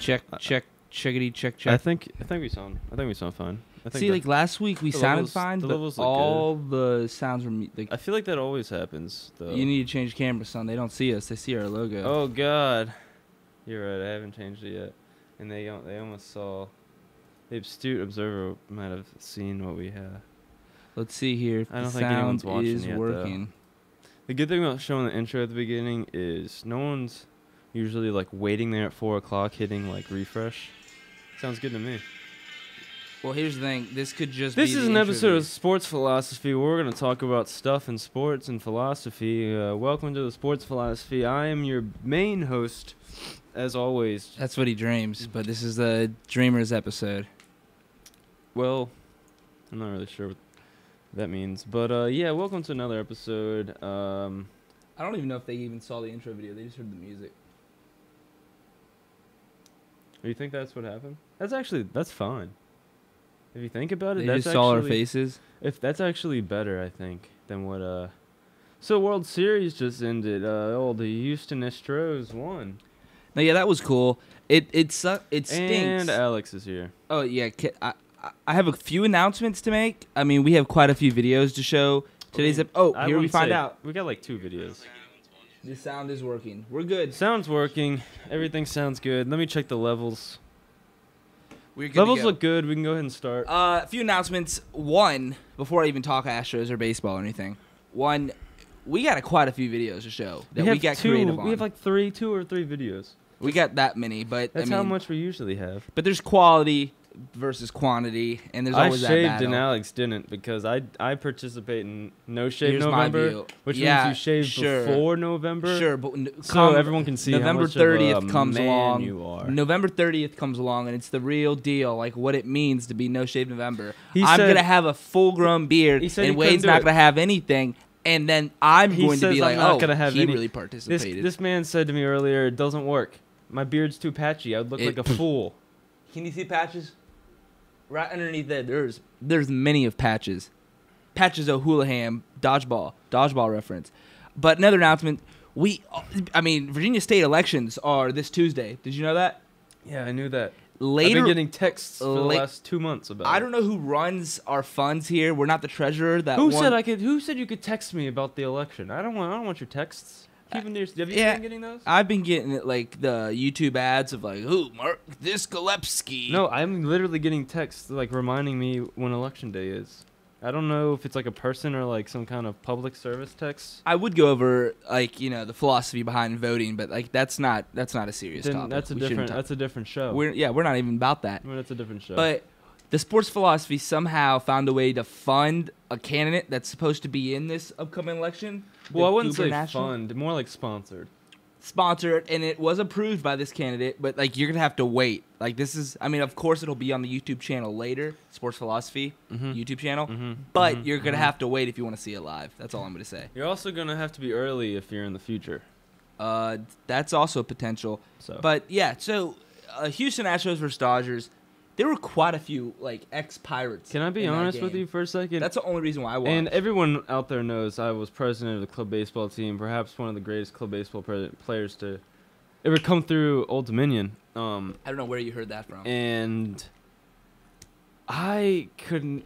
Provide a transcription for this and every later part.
Checkity, check. I think we sound fine. See, like last week we sounded fine, but all the sounds were I feel like that always happens, though. You need to change camera, son. They don't see us. They see our logo. Oh God, you're right. I haven't changed it yet, and they almost saw. The astute observer might have seen what we have. Let's see here. If I don't the think anyone's sound watching is yet, working. though. The good thing about showing the intro at the beginning is no one's usually like waiting there at 4 o'clock hitting like refresh. Sounds good to me. Well, here's the thing. This could just This be is the an intro episode video. of Sports Philosophy where we're going to talk about stuff in sports and philosophy. Welcome to the Sports Philosophy. I am your main host, as always. That's what he dreams, but this is the Dreamers episode. Well, I'm not really sure what that means. But, yeah, welcome to another episode. I don't even know if they even saw the intro video. They just heard the music. You think that's what happened? That's fine. If you think about it, They that's just saw our actually- faces. If that's actually better, I think, than what So World Series just ended. The Houston Astros won. No, yeah, that was cool. It stinks. And Alex is here. Oh yeah, I have a few announcements to make. I mean, we have quite a few videos to show. Today's here we wouldn't find say- out. We got like 2 videos. The sound is working. We're good. Sound's working. Everything sounds good. Let me check the levels. We're good. Levels look good. We can go ahead and start. A few announcements. One, before I even talk Astros or baseball or anything. One, we got quite a few videos to show that we got creative on. We have like 2 or 3 videos. We got that many, but That's I mean, how much we usually have. But there's quality versus quantity, and there's I always that shaved battle. and Alex didn't because I participate in No Shave Here's my November, view. which Yeah, means you shave sure. before November. Sure, but So everyone can see November how much 30th of a comes man along. you are. November 30th comes along, and it's the real deal, like what it means to be No Shave November. He I'm said- going to have a full-grown beard, He said and he couldn't Wade's do not it. going to have anything, and then I'm He going to says be I'm like, not oh, gonna have he any- really participated. This man said to me earlier, it doesn't work. My beard's too patchy. I would look like a fool. Can you see patches? Right underneath there, there's many of patches. Patches O'Houlihan, dodgeball reference. But another announcement, Virginia State elections are this Tuesday. Did you know that? Yeah, I knew that. Later, I've been getting texts for the last 2 months about it. I don't know who runs our funds here. We're not the treasurer. Who said you could text me about the election? I don't want your texts. Have you been getting those? I've been getting it, like the YouTube ads of like, "Ooh, Mark this Gillespie." No, I'm literally getting texts like reminding me when election day is. I don't know if it's like a person or like some kind of public service text. I would go over like the philosophy behind voting, but like that's not a serious Then topic. that's a different show. We're not even about that. Well, that's a different show. But the sports philosophy somehow found a way to fund a candidate that's supposed to be in this upcoming election. well, I wouldn't say gubernatorial. fund, more like sponsored. Sponsored, and it was approved by this candidate, but like you're gonna have to wait. Like this is, of course it'll be on the YouTube channel later, Sports Philosophy YouTube channel, but you're gonna have to wait if you want to see it live. That's all I'm gonna say. You're also gonna have to be early if you're in the future. That's also potential. So. But yeah, so Houston Astros versus Dodgers. There were quite a few like ex-Pirates. Can I be in that honest with game. you for a second? That's the only reason why I watched. And everyone out there knows I was president of the club baseball team, perhaps one of the greatest club baseball players to ever come through Old Dominion. I don't know where you heard that from. And I couldn't.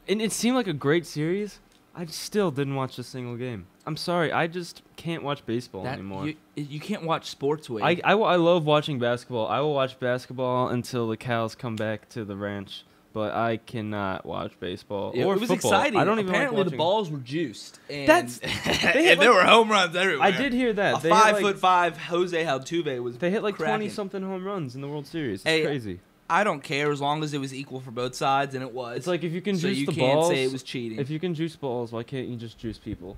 And it seemed like a great series. I still didn't watch a single game. I'm sorry, I just can't watch baseball anymore. You can't watch sports, Wade. I love watching basketball. I will watch basketball until the cows come back to the ranch. But I cannot watch baseball or it was football. exciting. I don't even Apparently like the watching. balls were juiced. And hit there were home runs everywhere. I did hear that. A 5'5" Jose Altuve was. They hit like cracking. 20-something home runs in the World Series. It's Hey, crazy. I don't care as long as it was equal for both sides, and it was. It's like if you can so juice you the can't balls. say it was cheating. If you can juice balls, why can't you just juice people?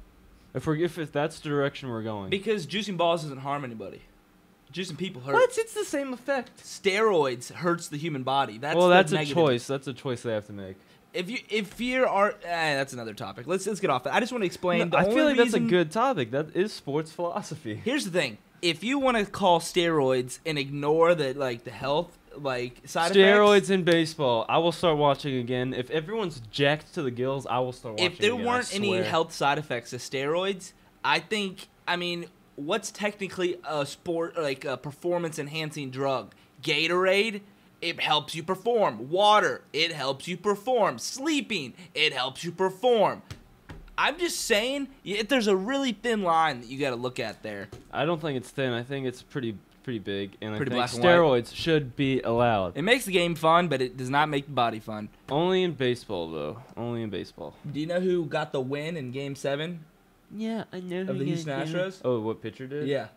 If that's the direction we're going. Because juicing balls doesn't harm anybody. Juicing people hurts. What? It's the same effect. Steroids hurts the human body. That's a negative. choice. That's a choice they have to make. If you are, that's another topic. Let's get off that. I just want to explain. No, I feel like that's a good topic. That is sports philosophy. Here's the thing: if you want to call steroids and ignore the health side Steroids effects, in baseball. I will start watching again. If everyone's jacked to the gills, I will start watching. If there again, weren't I any swear. health side effects of steroids, I think. What's technically a sport like a performance enhancing drug? Gatorade, it helps you perform. Water, it helps you perform. Sleeping, it helps you perform. I'm just saying, there's a really thin line that you got to look at there. I don't think it's thin. I think it's pretty big, and Pretty I think black and white. steroids should be allowed. It makes the game fun, but it does not make the body fun. Only in baseball, though. Only in baseball. Do you know who got the win in Game 7 Yeah, I know. of the Houston Astros? Oh, what pitcher did? Yeah.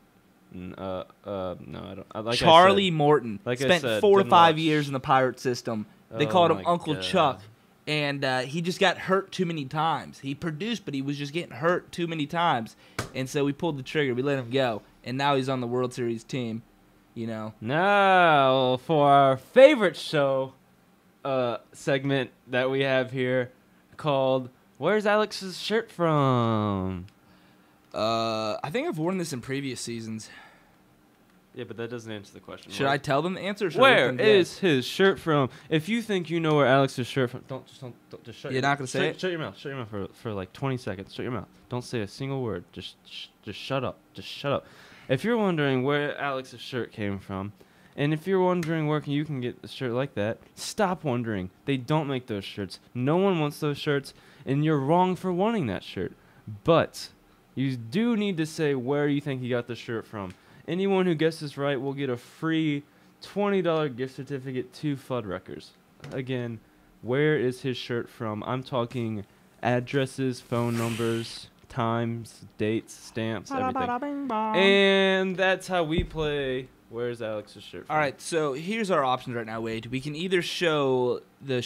No, I don't. Like Charlie I said, Morton. like I Spent said, 4 or didn't 5 watch. years in the Pirate system. They Oh called him my Uncle God. Chuck. And he just got hurt too many times. He produced, but he was just getting hurt too many times. And so we pulled the trigger. We let him go. And now he's on the World Series team. You know. Now, for our favorite show segment that we have here called Where's Alex's Shirt From? I think I've worn this in previous seasons. Yeah, but that doesn't answer the question. Should I tell them the answer? Or should I Where let them guess? is his shirt from? If you think you know where Alex's shirt from, don't just shut. You're not gonna say it? Shut your mouth. Shut your mouth for like 20 seconds. Shut your mouth. Don't say a single word. Just shut up. Just shut up. If you're wondering where Alex's shirt came from, and if you're wondering where you can get a shirt like that, stop wondering. They don't make those shirts. No one wants those shirts, and you're wrong for wanting that shirt. But you do need to say where you think you got the shirt from. Anyone who guesses right will get a free $20 gift certificate to Fuddruckers. Again, where is his shirt from? I'm talking addresses, phone numbers, times, dates, stamps, everything. And that's how we play Where's Alex's Shirt From? All right, so here's our options right now, Wade. We can either show the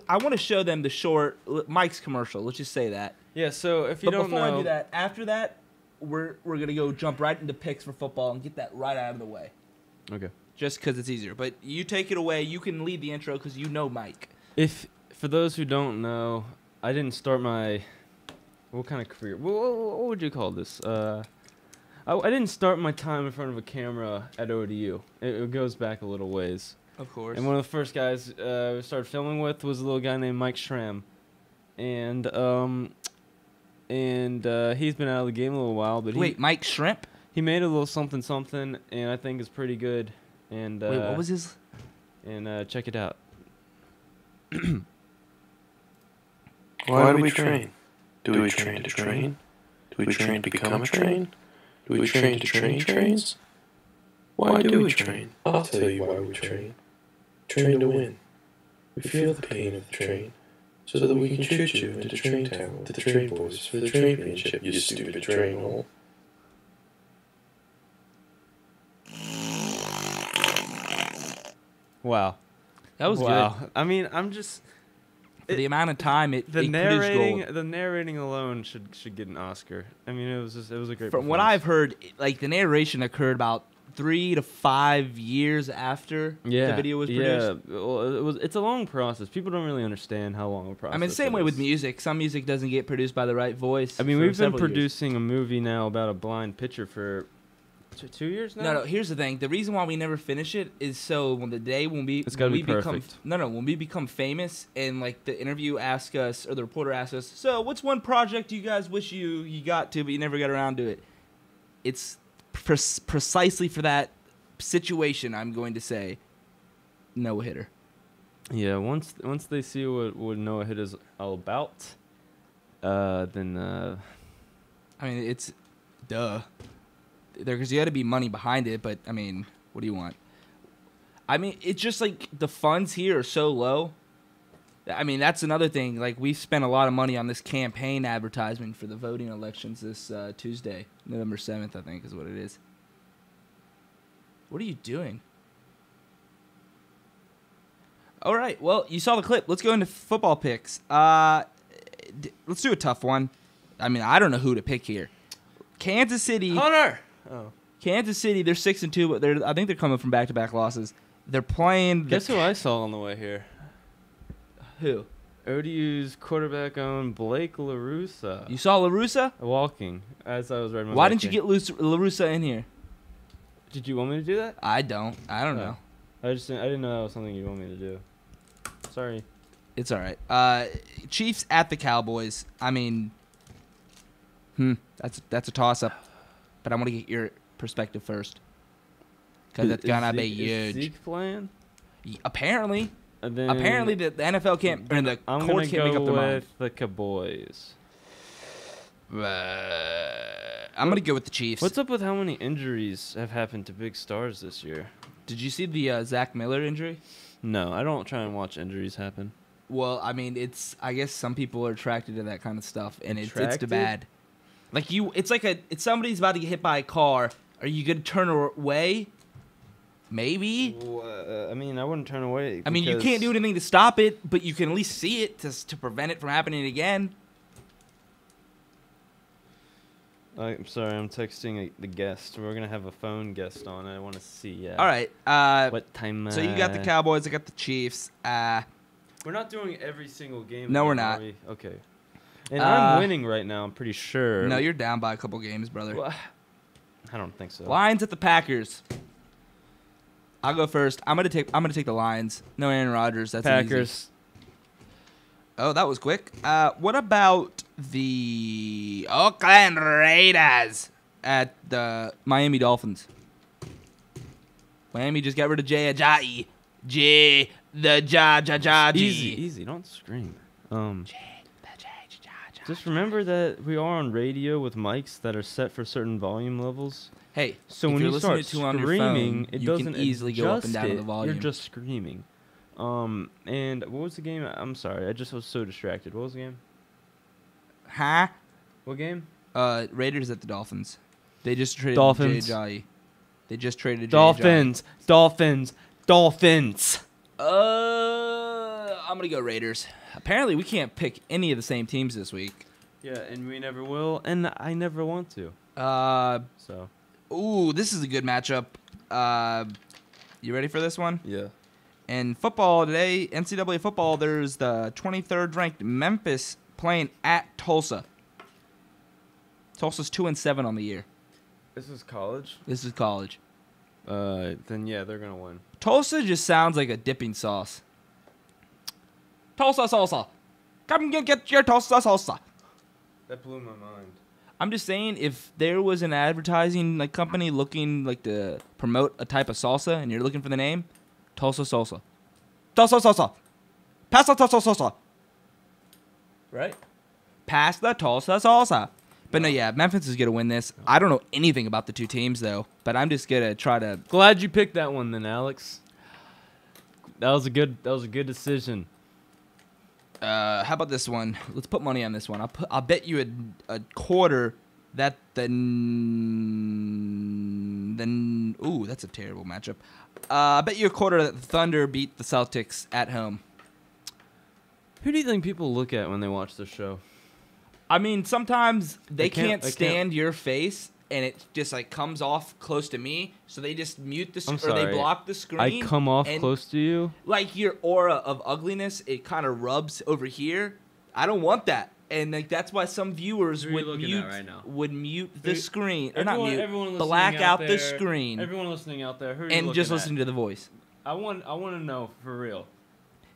I want to show them the short Mike's commercial. Let's just say that. Yeah, so if you But don't before know... I do that, after that, we're gonna go jump right into picks for football and get that right out of the way. Okay. Just because it's easier. But you take it away. You can lead the intro because you know Mike. For those who don't know, I didn't start my... What kind of career? What would you call this? I didn't start my time in front of a camera at ODU. It goes back a little ways. Of course. And one of the first guys we started filming with was a little guy named Mike Schramm. And he's been out of the game a little while. But Wait, Mike Shrimp? he made a little something, and I think it's pretty good. And Wait, what was his? And check it out. Why do we train? Do we train to train? Do we train to become a train? Do we train to train trains? Why do we train? I'll tell you why we train. Train to win. We feel the pain of the train, so that we can shoot you into Train Town with the train boys for the championship, you stupid train hole. Wow. That was good. I mean, I'm just... For the amount of time it produced gold. The narrating alone should get an Oscar. I mean, it was a great. From what I've heard, like the narration occurred about 3 to 5 years after the video was produced. Yeah, well, it's a long process. People don't really understand how long a process. I mean, same it way is. with music. Some music doesn't get produced by the right voice. I mean, for we've been several years. producing a movie now about a blind pitcher for 2 years now. No. Here's the thing. The reason why we never finish it is so when the day when we It's gotta when be we become perfect. when we become famous and like the interview asks us or the reporter asks us, so what's one project you guys wish you got to but you never got around to it? It's precisely for that situation. I'm going to say no hitter. Yeah, once they see what Noah Hit is all about, then I mean, it's duh. Because you got to be money behind it, but I mean, what do you want? I mean, it's just like the funds here are so low. I mean, that's another thing. Like, we've spent a lot of money on this campaign advertisement for the voting elections this Tuesday, November 7th, I think is what it is. What are you doing? All right, well, you saw the clip. Let's go into football picks. Let's do a tough one. I mean, I don't know who to pick here. Kansas City. Hunter. Oh. Kansas City, they're 6-2, but I think they're coming from back-to-back losses. They're playing. Guess who I saw on the way here? Who? ODU's quarterback owned Blake LaRussa. You saw LaRussa? Walking as I was riding my Why bike didn't you here. get LaRussa in here? Did you want me to do that? I don't know. I didn't know that was something you want me to do. Sorry. It's all right. Chiefs at the Cowboys. I mean, that's a toss-up, but I want to get your perspective first. because it's gonna be Is huge. Zeke playing? Apparently, And then apparently the NFL can't, or the I'm courts gonna can't make go up their mind. with the Cowboys. I'm gonna go with the Chiefs. What's up with how many injuries have happened to big stars this year? Did you see the Zach Miller injury? No, I don't try and watch injuries happen. Well, I mean, I guess some people are attracted to that kind of stuff, and it's too Attracted? bad. Like it's somebody's about to get hit by a car. Are you gonna turn away? Maybe. I mean, I wouldn't turn away. I mean, you because- can't do anything to stop it, but you can at least see it to prevent it from happening again. I'm sorry, I'm texting the guest. We're gonna have a phone guest on. I want to see. Yeah. All right. What time? So you got the Cowboys. I got the Chiefs. We're not doing every single game. No, we're again, not. are we? Okay. And I'm winning right now. I'm pretty sure. No, you're down by a couple games, brother. Well, I don't think so. Lions at the Packers. I'll go first. I'm gonna take the Lions. No Aaron Rodgers. That's an easy. Packers. Oh, that was quick. What about the Oakland Raiders at the Miami Dolphins? Miami just got rid of Jay Ajayi. Jay the Jajajaji. Easy. Don't scream. Just remember that we are on radio with mics that are set for certain volume levels. Hey, So if when you're you listening start to on your screaming, phone, it you doesn't can easily go up and adjust down it. the volume. You're just screaming. And what was the game? I'm sorry, I just was so distracted. What was the game? Huh? What game? Raiders at the Dolphins. They just traded Dolphins. Jay Ajayi. They just traded Jay Dolphins. Ajayi. I'm gonna go Raiders. Apparently, we can't pick any of the same teams this week. Yeah, and we never will, and I never want to. So. Ooh, this is a good matchup. You ready for this one? Yeah. In football today, NCAA football, there's the 23rd ranked Memphis playing at Tulsa. Tulsa's 2-7 on the year. This is college. This is college. Then yeah, they're gonna win. Tulsa just sounds like a dipping sauce. Tulsa salsa. Come get your Tulsa salsa. That blew my mind. I'm just saying, if there was an advertising company looking to promote a type of salsa, and you're looking for the name, Tulsa salsa. Tulsa salsa. Pass the Tulsa salsa. Right? Pass the Tulsa salsa. But no, yeah, Memphis is gonna win this. I don't know anything about the two teams though, but I'm just gonna try to. Glad you picked that one, then, Alex. That was a good decision. How about this one? Let's put money on this one. I'll bet you a quarter that ooh, that's a terrible matchup. I bet you a quarter that the Thunder beat the Celtics at home. Who do you think people look at when they watch this show? I mean, sometimes they can't- can't stand your face, and it just comes off close to me, so they just mute the I'm screen, or they sorry. block the screen. I come off and, close to you. like your aura of ugliness, it kind of rubs over here. I don't want that, and that's why some viewers Who are you would looking mute at right now? the screen, or not mute, everyone black listening out out the there- screen, Everyone listening out there, who are you and looking just at? listen to the voice. I want to know for real.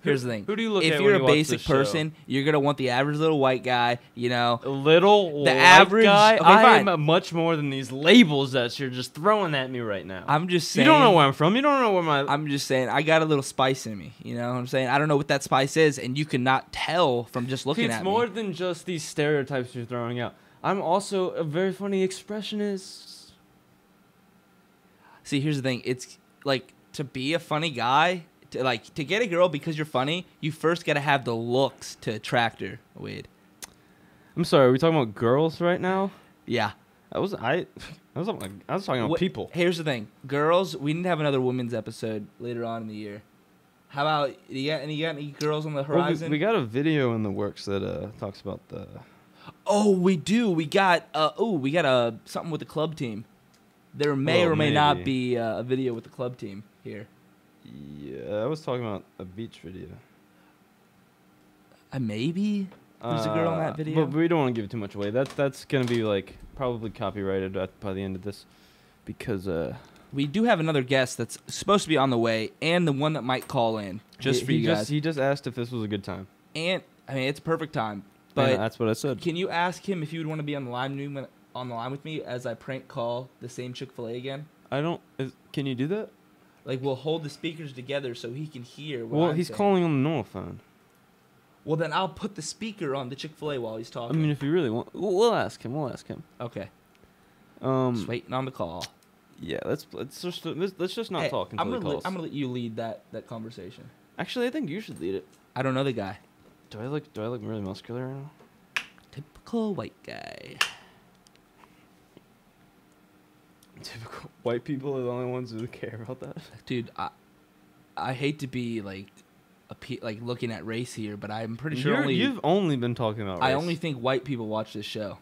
Here's the thing: Who do you look if at you're when a you watch basic this show? person, you're gonna want the average little white guy, Little The white average- guy. okay, I fine. am much more than these labels that you're just throwing at me right now. I'm just you saying. don't know where I'm from. You don't know where my. I'm just saying, I got a little spice in me. You know what I'm saying? I don't know what that spice is, and you cannot tell from just looking it's at more me. than just these stereotypes you're throwing out. I'm also a very funny expressionist. See, here's the thing. It's to be a funny guy, to get a girl because you're funny, you first got to have the looks to attract her, Wade. I'm sorry. Are we talking about girls right now? Yeah. I was talking about people. Here's the thing. Girls, we need to have another women's episode later on in the year. How about, you got any girls on the Well, horizon? we got a video in the works that talks about the. Oh, we do. We got something with the club team. There may Well, or may not maybe. be a video with the club team here. Yeah, I was talking about a beach video. Maybe there's a girl in that video. But we don't want to give it too much away. That's gonna be probably copyrighted by the end of this, because We do have another guest that's supposed to be on the way, and the one that might call in just for you guys. He just asked if this was a good time. And I mean, it's a perfect time. But But that's what I said. can you ask him if he would want to be on the line with me as I prank call the same Chick-fil-A again? I don't. Can you do that? Like, we'll hold the speakers together so he can hear what Well, I'm he's saying. calling on the normal phone. Well, then I'll put the speaker on the Chick-fil-A while he's I talking. mean, if you really want, we'll ask him. We'll ask him. Okay. Um. Just waiting on the call. Yeah. Let's just not Hey, talk until he calls. I'm gonna let you lead that conversation. Actually, I think you should lead it. I don't know the guy. Do I look really muscular right now? Typical white guy. Typical white people are the only ones who care about that. Dude, I hate to be like looking at race here, but I'm pretty sure You've only been talking about race. I only think white people watch this show.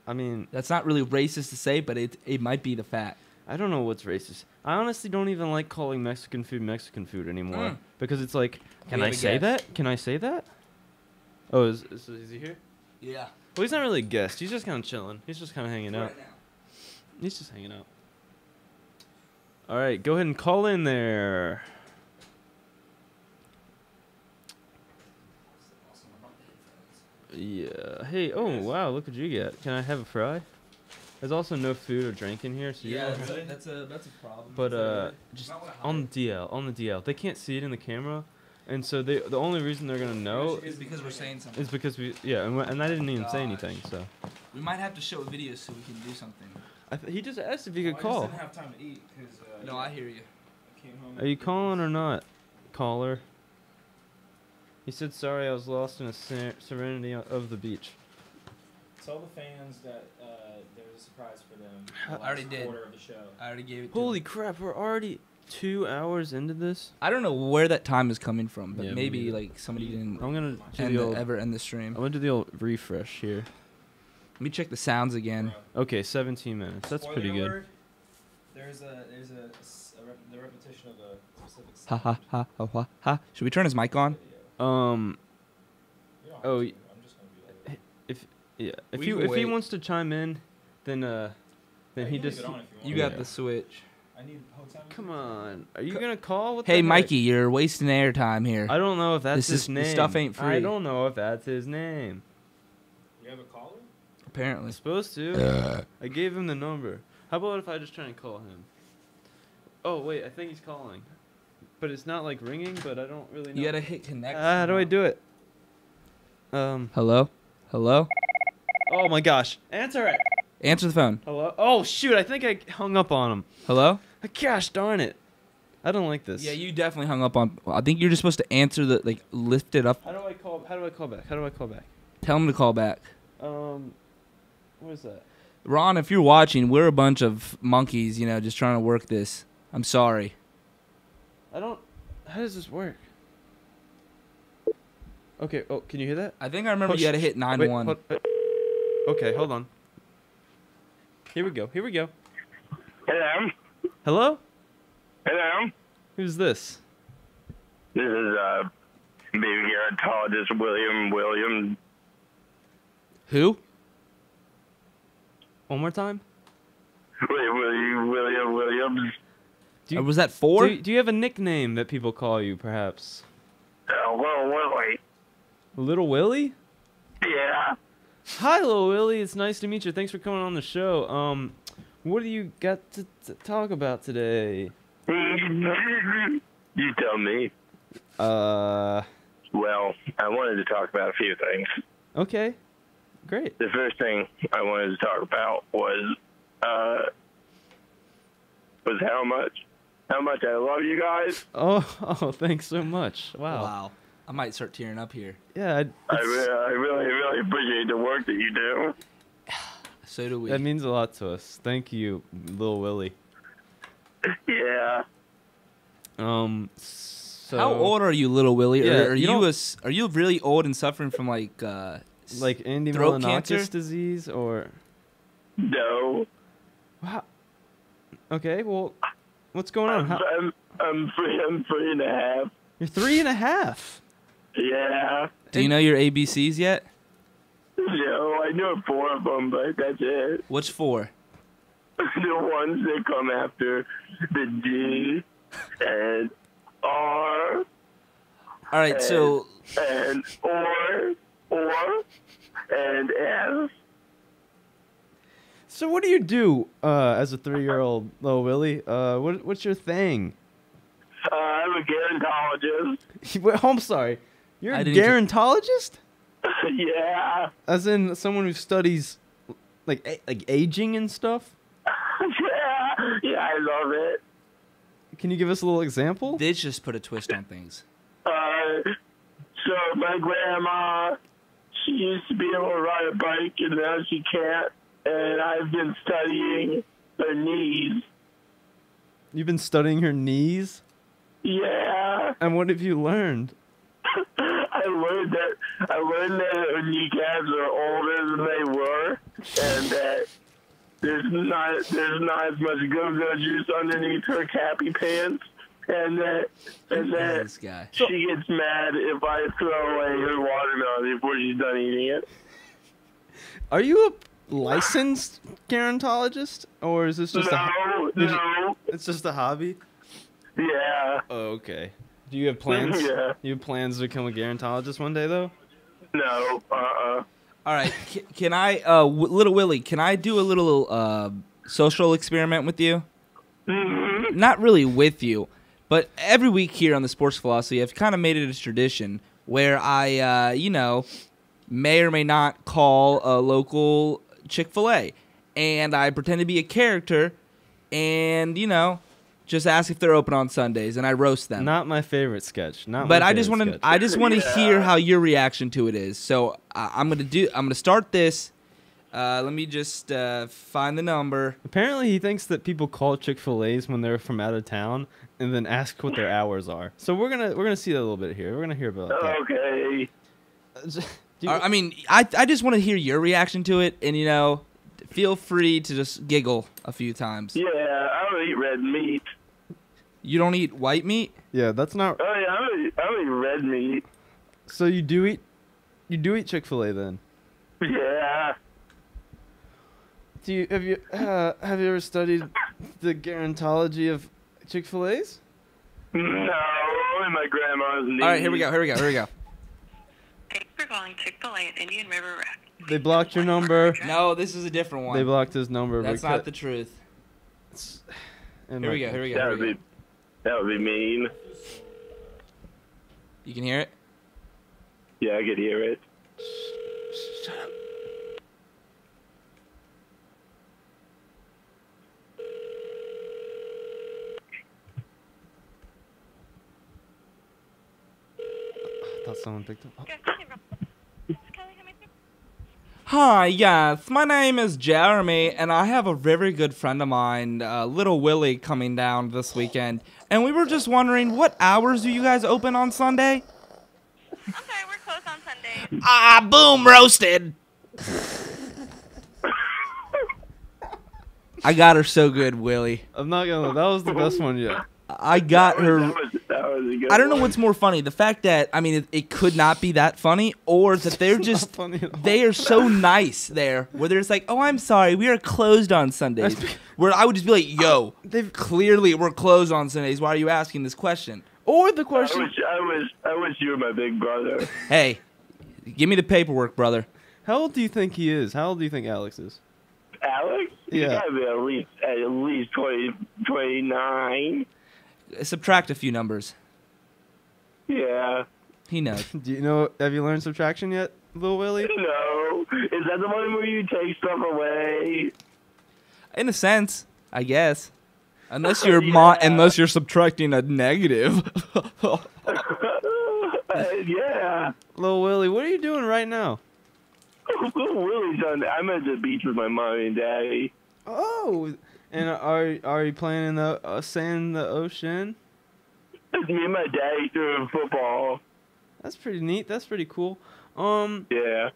I mean, That's not really racist to say, but it might be the fact. I don't know what's racist. I honestly don't even like calling Mexican food anymore because it's like, can I say that? Can I say that? Oh, is he here? Yeah. Well, he's not really a guest. He's just kind of chilling. He's just kind of hanging out. He's just hanging out. All right, go ahead and call in there. Yeah. Hey. Oh, wow. Look what you get. Can I have a fry? There's also no food or drink in here, so Yeah, you're that's a problem. But just on the DL, they can't see it in the camera, and so the only reason they're gonna know is because we're saying something. is because and I didn't even say anything. So We might have to show a video so we can do something. he just asked if you could call. I just didn't have time to eat because. No, I hear you. I came home. Are you calling or not, caller? He said, "Sorry, I was lost in a serenity of the beach." Tell the fans that there's a surprise for them. I already did. Quarter of the show. I already gave it to Holy him. crap! We're already 2 hours into this. I don't know where that time is coming from, but Yeah, me maybe neither. like somebody didn't I'm gonna do the old. ever end the stream. I'm gonna do the old refresh here. Let me check the sounds again. Okay, 17 minutes. That's pretty good. Alert, there's the repetition of a specific Ha ha ha ha ha ha. Should we turn his mic on? Um. You don't have Oh, to. I'm just gonna be like. Yeah. If We he can if he wait. wants to chime in, then Yeah, he you can just. leave it on if you want. You Yeah. got the switch. I need hotel. Come on. Are you gonna call? What Hey, the heck? Mikey, you're wasting airtime here. I don't know if that's This his is- name. this stuff ain't I free. don't know if that's his name. You have a caller? Apparently. I'm supposed to. I gave him the number. How about if I just try and call him? Oh wait, I think he's calling, but it's not like ringing. But I don't really know. You gotta hit connect. How do I do it? Hello? Hello? Oh my gosh. Answer it. Answer the phone. Hello. Oh shoot! I think I hung up on him. Hello? Gosh darn it! I don't like this. Yeah, you definitely hung up on. I think you're just supposed to answer the lift it up. How do I call back? Tell him to call back. What is that? Ron, if you're watching, we're a bunch of monkeys, just trying to work this. I'm sorry. I don't. How does this work? Okay. Oh, can you hear that? I think I remember Oh, you had to sh- hit Wait, 9-1. Okay, hold on. Here we go. Hello. Hello? Hello. Who's this? This is behaviorologist William Williams. Who? One more time? William Williams. Was that 4? Do you have a nickname that people call you, perhaps? Well, Willie. Little Willie? Yeah. Hi, Little Willie. It's nice to meet you. Thanks for coming on the show. What do you got to talk about today? You tell me. Well, I wanted to talk about a few things. Okay. Great. The first thing I wanted to talk about was how much I love you guys. Oh, thanks so much. Wow. I might start tearing up here. Yeah, I really appreciate the work that you do. So do we. that means a lot to us. Thank you, Little Willie. Yeah. So How old are you, Little Willie? Yeah, Are you are you really old and suffering from like Andy throat Milonakis cancer? disease or? No. Wow. Okay, well, what's going on? I'm 3.5. You're 3.5. Yeah. Do you know your ABCs yet? No, I know 4 of them, but that's it. What's 4? The ones that come after the D and R All right, so and or and F. So what do you do as a 3-year-old, little Willie? What's your thing? I'm a gerontologist. Wait, I'm sorry. You're I a didn't gerontologist? Yeah. As in someone who studies like aging and stuff? Yeah, I love it. Can you give us a little example? This just put a twist on things. So my grandma, she used to be able to ride a bike, and now she can't. And I've been studying her knees. You've been studying her knees? Yeah. And what have you learned? I learned that her kneecaps are older than they were, and that there's not as much go-go juice underneath her cappy pants, and that This guy. she gets mad if I throw away her watermelon before she's done eating it. Are you a licensed gerontologist, or is this just No. it's just a hobby? Yeah. Oh, okay. Do you have plans? Yeah. You have plans to become a gerontologist one day, though? No. All right, can I, little Willie? Can I do a little social experiment with you? Mm-hmm. Not really with you, but every week here on the Sports Philosophy, I've kind of made it a tradition where I, may or may not call a local Chick-fil-A, and I pretend to be a character, and just ask if they're open on Sundays, and I roast them. Not my favorite sketch. But I just want to. I just want to Yeah. hear how your reaction to it is. So I'm gonna start this. Let me just find the number. Apparently, he thinks that people call Chick-fil-A's when they're from out of town and then ask what their hours are. So we're gonna see that a little bit here. We're gonna hear about that. Okay. Do you- I mean, I just want to hear your reaction to it, and feel free to just giggle a few times. Yeah, I don't eat red meat. You don't eat white meat? yeah, that's not. Oh yeah, I don't eat red meat. So you do eat Chick-fil-A then? Yeah. Have you ever studied the gerontology of Chick-fil-A's? No, only my grandma's knees. All right, here we go. Thanks for calling Chick-fil-A at Indian River Rec. They blocked your number. No, this is a different one. They blocked his number. That's because- not the truth. and Here we like- go. That would be mean. You can hear it? Yeah, I could hear it. Shut up. I thought someone picked up. Hi, yes, my name is Jeremy, and I have a very good friend of mine, Little Willie, coming down this weekend. And we were just wondering, what hours do you guys open on Sunday? I'm sorry, we're closed on Sunday. Ah, boom, roasted. I got her so good, Willie. I'm not gonna. That was the best one yet. I got her. That was a good I don't know one. what's more funny, the fact that it could not be that funny, or that they're just funny at all. they are so nice there, where they're just like, oh, I'm sorry, we are closed on Sundays. Where I would just be like, yo, clearly we're closed on Sundays. Why are you asking this question? Or the I question. wish you were my big brother. Hey, give me the paperwork, brother. How old do you think he is? How old do you think Alex is? Alex? You Yeah. gotta be at least 20, 29. Subtract a few numbers. Yeah. He knows. Do you know? Have you learned subtraction yet, Lil Willie? No. Is that the one where you take stuff away? In a sense, I guess. Unless you're subtracting a negative. Yeah. Lil Willie, what are you doing right now? Willie's on. I'm at the beach with my mommy and daddy. Oh, and are you playing in the sand in the ocean? It's me and my daddy throwing football. That's pretty neat. That's pretty cool. Yeah.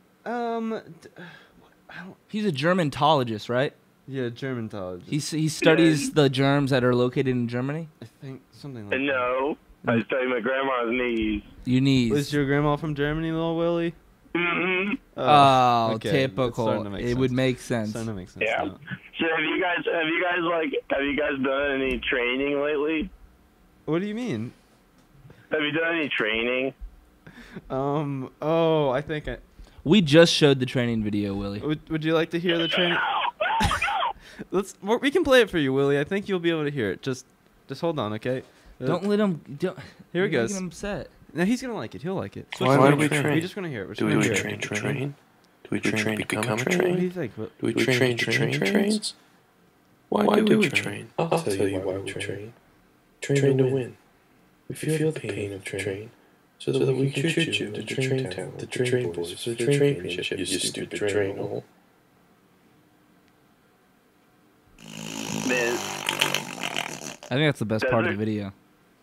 He's a germantologist, right? Yeah, Germantologist. He studies the germs that are located in Germany. I think something like And no, I was studying my grandma's knees. Your knees. that. Was your grandma from Germany, Lil Willie? Mm-hmm. Oh, okay. It's typical. starting to make It would sense. make sense. Starting to make sense Yeah. now. So have you guys done any training lately? What do you mean? Have you done any training? Oh, I think We just showed the training video, Willie. would you like to hear the training? We can play it for you, Willie. I think you'll be able to hear it. Just hold on, okay? Don't let him. Here it goes. Making him upset. No, he's gonna like it. He'll like it. Why do we train? We're just gonna hear it. We're just Do gonna we hear train it. to train? Do we train to become a What do you train? think? Do we train to train trains? Why do we train? I'll tell you why we train. Train to win. We feel the pain of train, so that we can choo you to train town, the train boys for the championship, you stupid train hole. Man, I think that's the best part of the video. I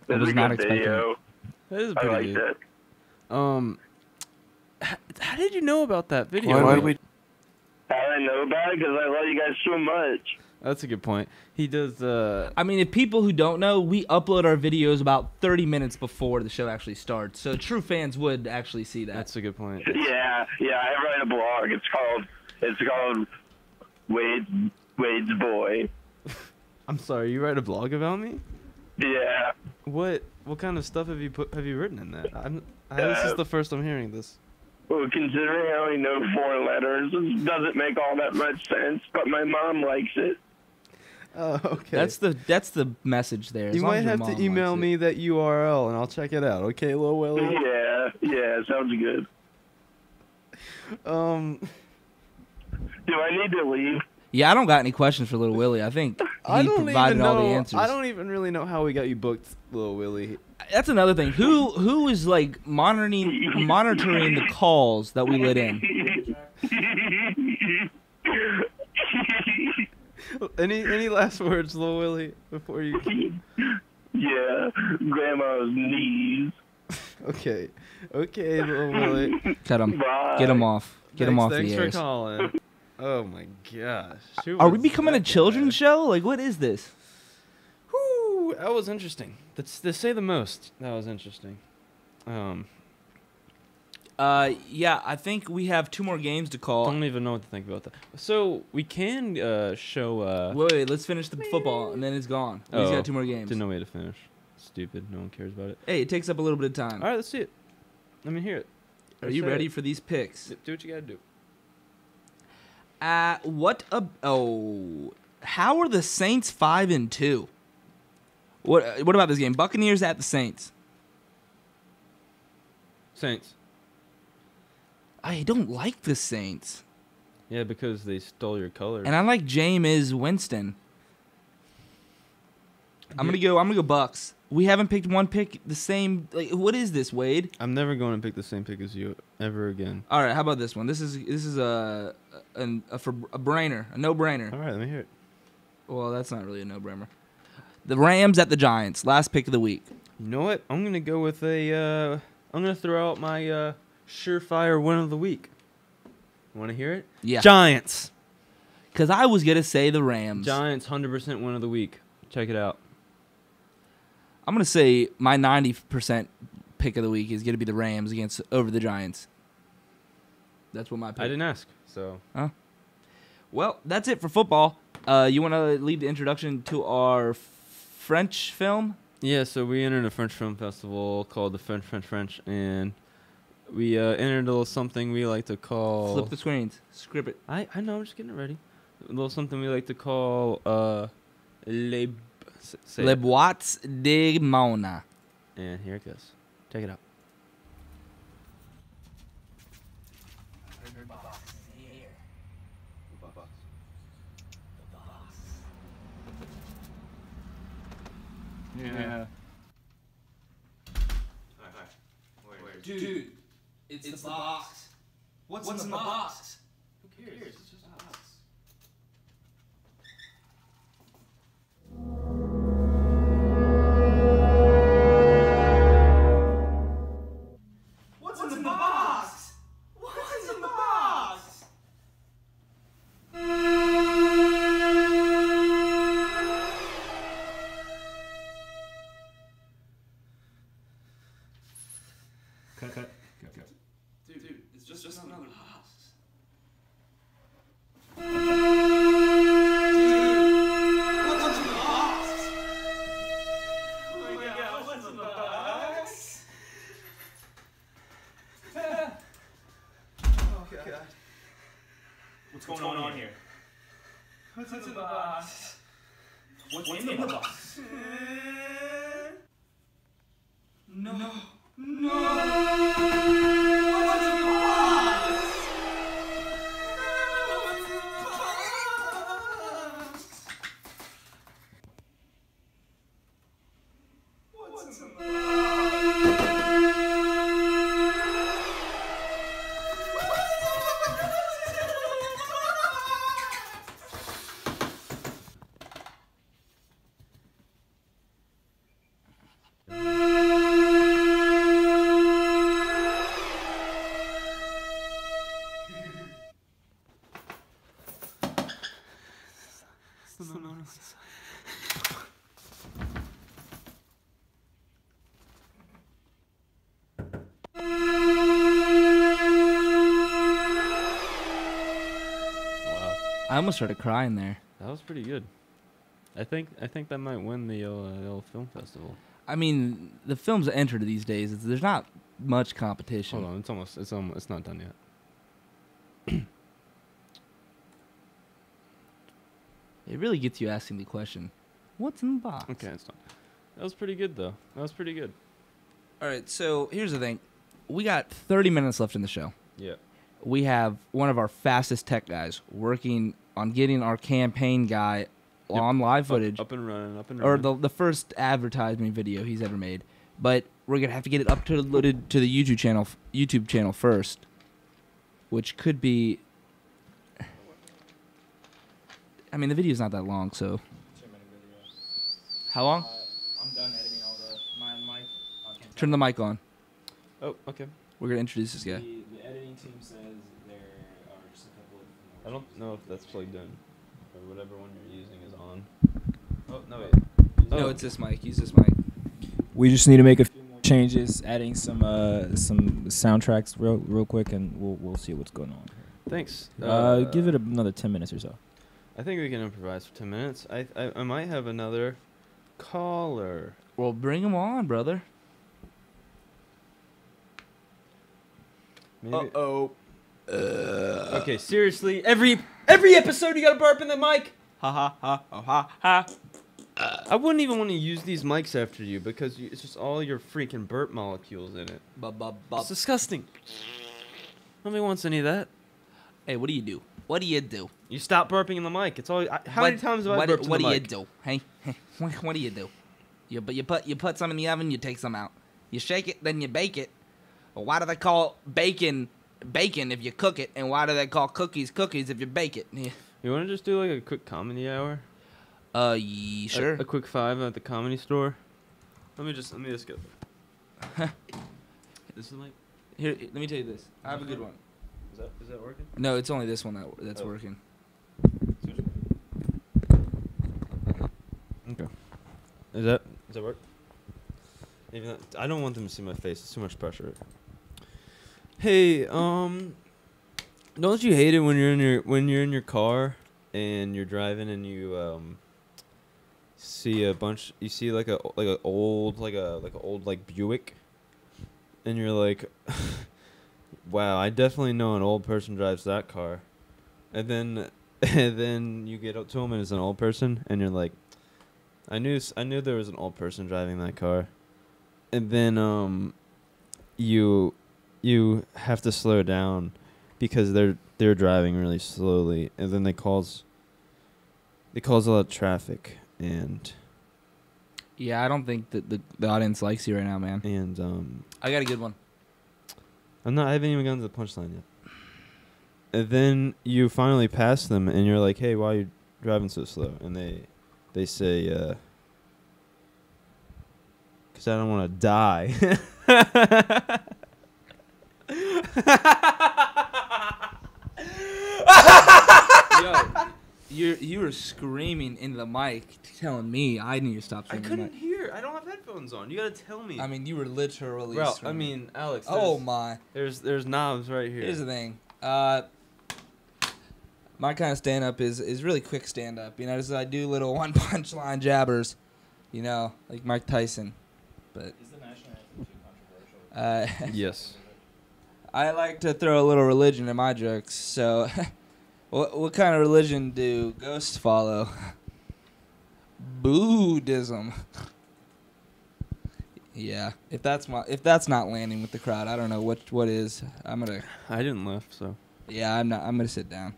that's was a not good expecting it. video. That is I pretty like good. that. How did you know about that video? Why do we? I didn't know about it because I love you guys so much. That's a good point. He does. I mean, if people who don't know, we upload our videos about 30 minutes before the show actually starts, so true fans would actually see that. That's a good point. Yeah, I write a blog. It's called Wade's Boy. I'm sorry. You write a blog about me? Yeah. What kind of stuff have you written in that? This is the first I'm hearing this. Well, considering I only know 4 letters, it doesn't make all that much sense, but my mom likes it. Oh, okay. That's the message there. As You long might as your have to mom email likes me that URL and I'll check it out. Okay, Lil Willie. Yeah, sounds good. Do I need to leave? it. Yeah, I don't got any questions for Little Willie. I think I he don't provided even know. all the answers. I don't even really know how we got you booked, Lil Willie. That's another thing. Who is like monitoring the calls that we let in? Any last words, Lil Willie, before you? Yeah, Grandma's knees. Okay, Lil Willie. Cut him. Bye. Get him off. Get him off Thanks the for air. calling. Oh my gosh. Who Are we was becoming a that children's guy? show? Like, what is this? Whew, that was interesting. That's to say the most. That was interesting. Yeah, I think we have 2 more games to call. Don't even know what to think about that. So we can show. Wait, let's finish the football, and then it's gone. We just got 2 more games. Didn't know way to finish. Stupid. No one cares about it. Hey, it takes up a little bit of time. All right, let's see it. Let me hear it. Are you ready for these picks? Do what you gotta do. How are the Saints 5-2? What about this game? Buccaneers at the Saints. Saints. I don't like the Saints, Yeah, because they stole your colors. and I like Jameis Winston. I'm gonna go Bucks. We haven't picked one pick the same. Like, what is this, Wade? I'm never going to pick the same pick as you ever again. All right, how about this one? This is a brainer, a no-brainer. All right, let me hear it. Well, that's not really a no-brainer. The Rams at the Giants, last pick of the week. You know what? I'm gonna go with I'm gonna throw out my surefire win of the week. Want to hear it? Yeah. Giants. Because I was gonna say the Rams. Giants 100% win of the week. Check it out. I'm gonna say my 90% pick of the week is gonna be the Rams over the Giants. That's what my pick. I didn't ask, so. Well, that's it for football. You want to leave the introduction to our French film? Yeah, so we entered a French film festival called the French, and we entered a little something we like to call. Flip the screens. Script it. I know. I'm just getting it ready. A little something we like to call les. Say Les it. Boîtes de Mona. And here it goes. Check it out. Yeah. Dude, it's the box. What's in the box? Who cares? It's just a box. What's in the box? What's in the box? Cut. Dude, it's just another box. Dude, what's in the box? Oh my god, what's in the box? Oh god. What's going on here? What's in the box? What's in the box? No. No. What's in the box? What's in the Wow, I almost started crying there. that was pretty good. I think that might win the old film festival. I mean, the films that enter these days, there's not much competition. Hold on, it's not done yet. It really gets you asking the question, what's in the box? Okay, it's done. That was pretty good though. That was pretty good. All right, so here's the thing. We got 30 minutes left in the show. Yeah. We have one of our fastest tech guys working on getting our campaign guy on live footage, Up and running. or the first advertisement video he's ever made. But we're gonna have to get it uploaded to the YouTube channel first, which could be. I mean, the video's not that long, so. 2-minute video. How long? I'm done editing all my mic. Turn the mic on. Oh, okay. We're gonna introduce this guy. The editing team says there are just a couple of. I don't know if that's plugged in, or whatever one you're using is on. Oh no wait. No, it's this mic. Use this mic. We just need to make a few more changes, adding some soundtracks real quick, and we'll see what's going on. Thanks. Give it another 10 minutes or so. I think we can improvise for 10 minutes. I might have another caller. Well, bring him on, brother. Maybe. oh. Okay, seriously, every episode you gotta burp in the mic. Ha ha ha oh, ha ha. I wouldn't even want to use these mics after you because it's just all your freaking burp molecules in it. It's disgusting. Nobody wants any of that. Hey, what do you do? What do you do? You stop burping in the mic. It's all. How many times have I burped in What the do you mic? do? Hey, what do you do? You put some in the oven. You take some out. You shake it, then you bake it. Well, why do they call bacon if you cook it? And why do they call cookies if you bake it? Yeah. You want to just do like a quick comedy hour? Sure. A quick 5 at the comedy store. Let me just go. This is like. Here, let me tell you this. I have a good one. Is that working? No, it's only this one that's Oh. working. Okay. Does that work? Even I don't want them to see my face. It's too much pressure. Hey, don't you hate it when you're in your car and you're driving and you see like a old Buick, and you're like, wow, I definitely know an old person drives that car, and then you get up to him and it's an old person and you're like, I knew there was an old person driving that car, and then you have to slow down because they're driving really slowly, and then they cause a lot of traffic, and Yeah, I don't think that the audience likes you right now, man. I got a good one. I haven't even gotten to the punchline yet. And then you finally pass them and you're like, hey, why are you driving so slow? And they say, because I don't want to die. Yo, you were screaming into the mic, telling me I need to stop I screaming. couldn't hear. I don't have headphones on. You gotta tell me. I mean, you were literally Bro, screaming. I mean, Alex. Oh my. There's knobs right here. Here's the thing. My kind of stand up is really quick stand up. You know, just I do little one punch line jabbers, you know, like Mike Tyson. But Is the national anthem too controversial? Yes. I like to throw a little religion in my jokes. So What kind of religion do ghosts follow? Buddhism. Yeah, if that's not landing with the crowd, I don't know what is. I didn't lift, so. Yeah, I'm gonna sit down.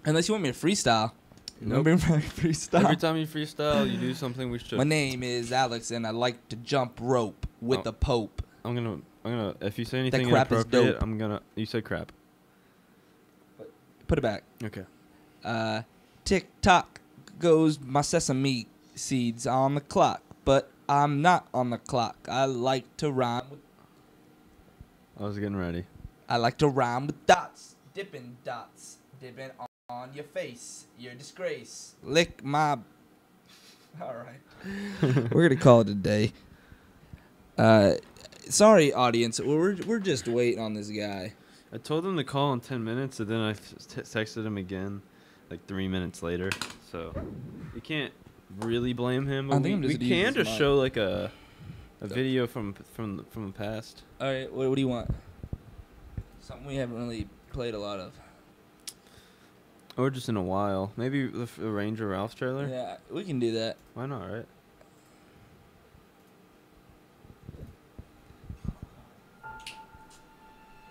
Unless you want me to freestyle. Nope. Remember my freestyle? Every time you freestyle, you do something we should. My name is Alex, and I like to jump rope with the Pope. I'm gonna. If you say anything crap is inappropriate, dope. I'm gonna. You say crap. Put it back. Okay. Tick tock goes my sesame seeds on the clock, but I'm not on the clock. I like to rhyme with. I was getting ready. I like to rhyme with dots, dipping on your face, your disgrace. Lick my. All right, we're gonna call it a day. Sorry, audience. We're just waiting on this guy. I told him to call in 10 minutes, and then I texted him again, like 3 minutes later. So you can't really blame him. But we can just show like a video from the past. All right, what do you want? Something we haven't really played a lot of. Or just in a while. Maybe the Ranger Ralph's trailer? Yeah, we can do that. Why not, right?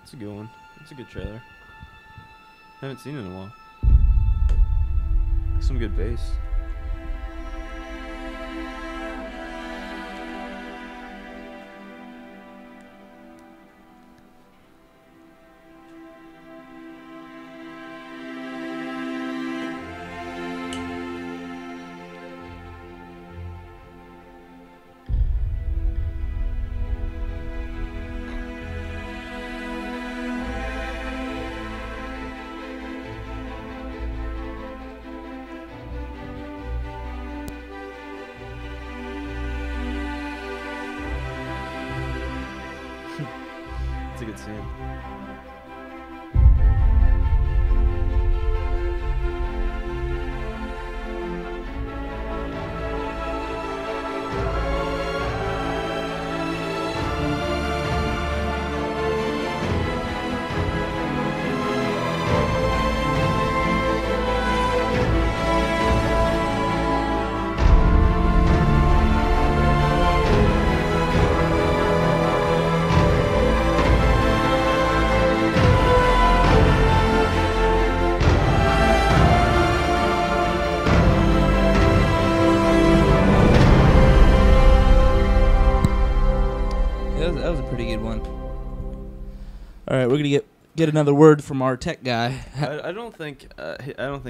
It's a good one. It's a good trailer. Haven't seen it in a while. Some good bass. It's a good scene. That was a pretty good one. All right, we're gonna get another word from our tech guy. I don't think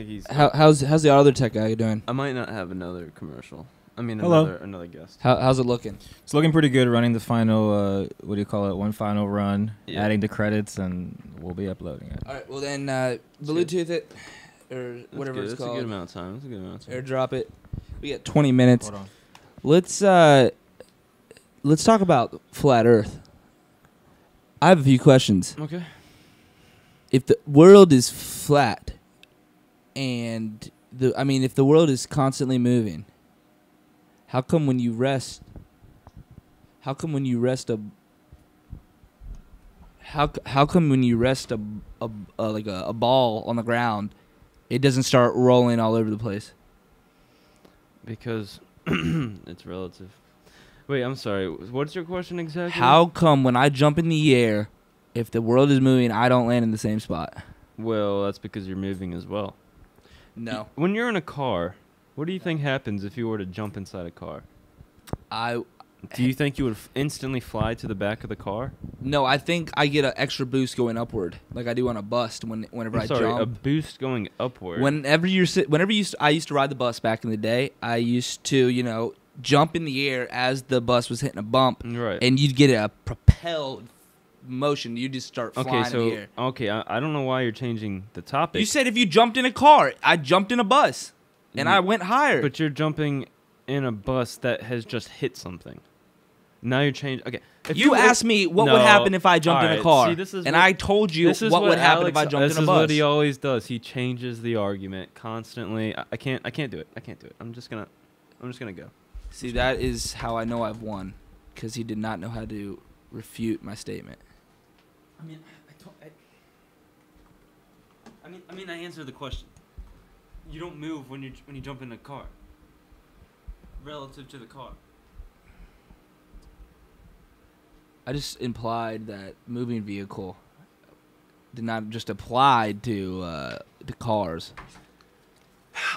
he's. How's the other tech guy doing? I might not have another commercial. I mean, Hello. another guest. How's it looking? It's looking pretty good. Running the final, what do you call it? One final run. Yeah. Adding the credits, and we'll be uploading it. All right, well then, Bluetooth it or whatever it's That's called. a good amount of time. That's a good amount of time. AirDrop it. We got 20 minutes. Hold on. Let's talk about flat Earth. I have a few questions. Okay. If the world is flat, and if the world is constantly moving, how come when you rest a ball on the ground, it doesn't start rolling all over the place? Because it's relative. Wait, I'm sorry. What's your question exactly? How come when I jump in the air, if the world is moving, I don't land in the same spot? Well, that's because you're moving as well. No. When you're in a car, what do you think happens if you were to jump inside a car? Do you think you would instantly fly to the back of the car? No, I think I get an extra boost going upward, like I do on a bus whenever I jump. A boost going upward. I used to ride the bus back in the day. I used to, jump in the air as the bus was hitting a bump, Right. and you'd get a propelled motion. You just start flying in the air. Okay, I don't know why you're changing the topic. You said if you jumped in a car, I jumped in a bus, and I went higher. But you're jumping in a bus that has just hit something. Now you're changing. Okay. You asked me what would happen if I jumped in a car, I told you what would happen if I jumped in a bus. This is what he always does. He changes the argument constantly. I can't do it. I'm just gonna go. See, that is how I know I've won, because he did not know how to refute my statement. I mean, I I answered the question. You don't move when you jump in a car. Relative to the car. I just implied that moving vehicle did not just apply to cars.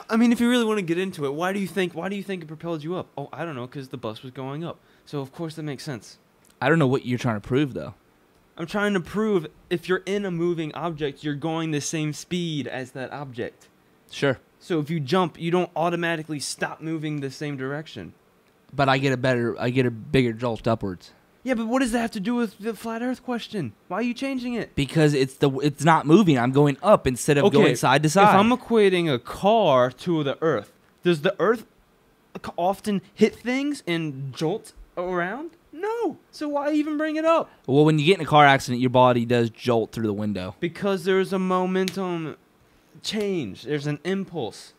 I mean, if you really want to get into it, why do you think it propelled you up? Oh, I don't know, because the bus was going up. So of course that makes sense. I don't know what you're trying to prove, though. I'm trying to prove if you're in a moving object, you're going the same speed as that object. Sure. So if you jump, you don't automatically stop moving the same direction. But I get a bigger jolt upwards. Yeah, but what does that have to do with the flat Earth question? Why are you changing it? Because it's not moving. I'm going up instead of going side to side. If I'm equating a car to the Earth, does the Earth often hit things and jolt around? No. So why even bring it up? Well, when you get in a car accident, your body does jolt through the window. Because there's a momentum change. There's an impulse.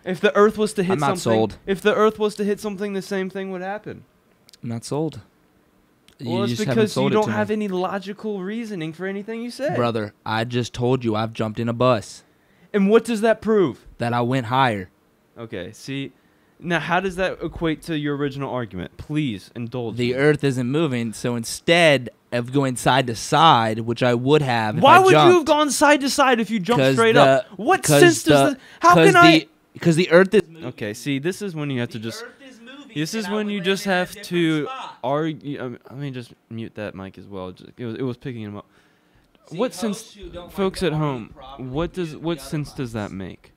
If the Earth was to hit I'm not something, sold. if the Earth was to hit something, the same thing would happen. I'm not sold. Well, it's because you don't have any logical reasoning for anything you say. Brother, I just told you I've jumped in a bus. And what does that prove? That I went higher. Okay, see, now how does that equate to your original argument? Please indulge The me. Earth isn't moving, so instead of going side to side, which I would have if Why I would jumped, you have gone side to side if you jumped 'cause straight the- up? What 'cause sense does the- that? How 'cause can I? Because the Earth is moving. Okay, see, this is when you have to just. Earth is moving, This is and I when would you land just in a have different to spot. argue. Let me just mute that mic as well. It was picking him up. See, What hosts sense, who don't like folks to at argue home? properly What mute the sense other does that mics. make?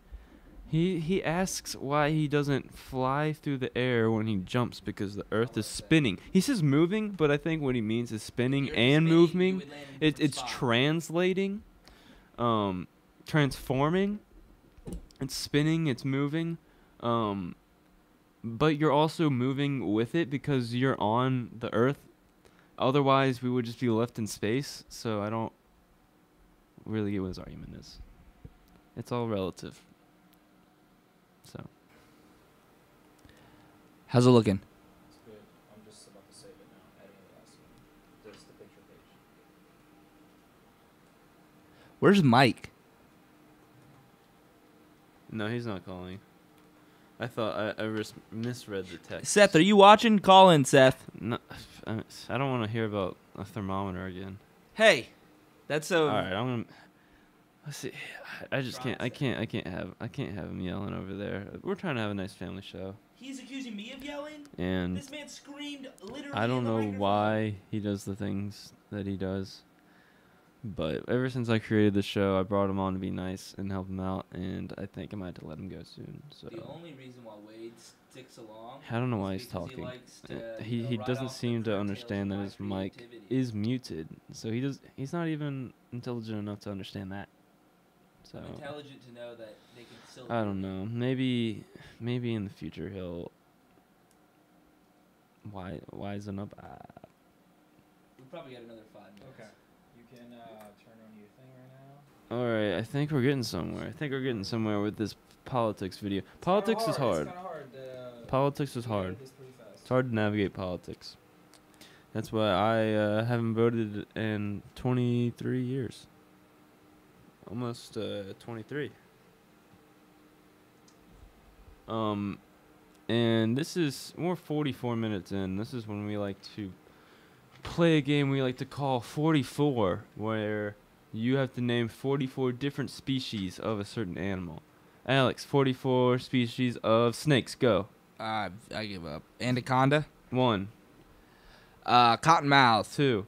He asks why he doesn't fly through the air when he jumps because the Earth is spinning. He says moving, but I think what he means is spinning You're and spinning, you moving. would land in a different It's spot. translating, transforming. It's spinning. It's moving. But you're also moving with it because you're on the Earth. Otherwise, we would just be left in space. So I don't really get what his argument is. It's all relative. So How's it looking? It's good. I'm just about to save it now. Adding the last one. Just the picture page. Where's Mike? no, he's not calling. I thought I misread the text. Seth, are you watching? Call in, Seth. No, I don't want to hear about a thermometer again. Hey, that's so. All right, I'm gonna. Let's see. I just can't. I can't have him yelling over there. We're trying to have a nice family show, He's accusing me of yelling. and This man screamed literally. I don't in the know microphone. why he does the things that he does. But ever since I created the show, I brought him on to be nice and help him out, and I think I might have to let him go soon. So The only reason why Wade sticks along. I don't know why is he's because talking. likes to, He ride doesn't off the seem to coattails understand of that my his mic creativity. is muted, so he's not even intelligent enough to understand that. So I'm intelligent to know that they can still. I don't know. Maybe in the future he'll wisen up. We probably got another 5 minutes. Okay. You can turn on your thing right now. All right, I think we're getting somewhere. With this politics video. Politics is hard. It's kinda hard. Politics is hard. It's pretty fast. It's hard to navigate politics. That's why I haven't voted in 23 years. Almost 23. And we're 44 minutes in. This is when we like to play a game we like to call 44, where you have to name 44 different species of a certain animal. Alex, 44 species of snakes. Go. I give up. Anaconda. 1, Cottonmouth. 2,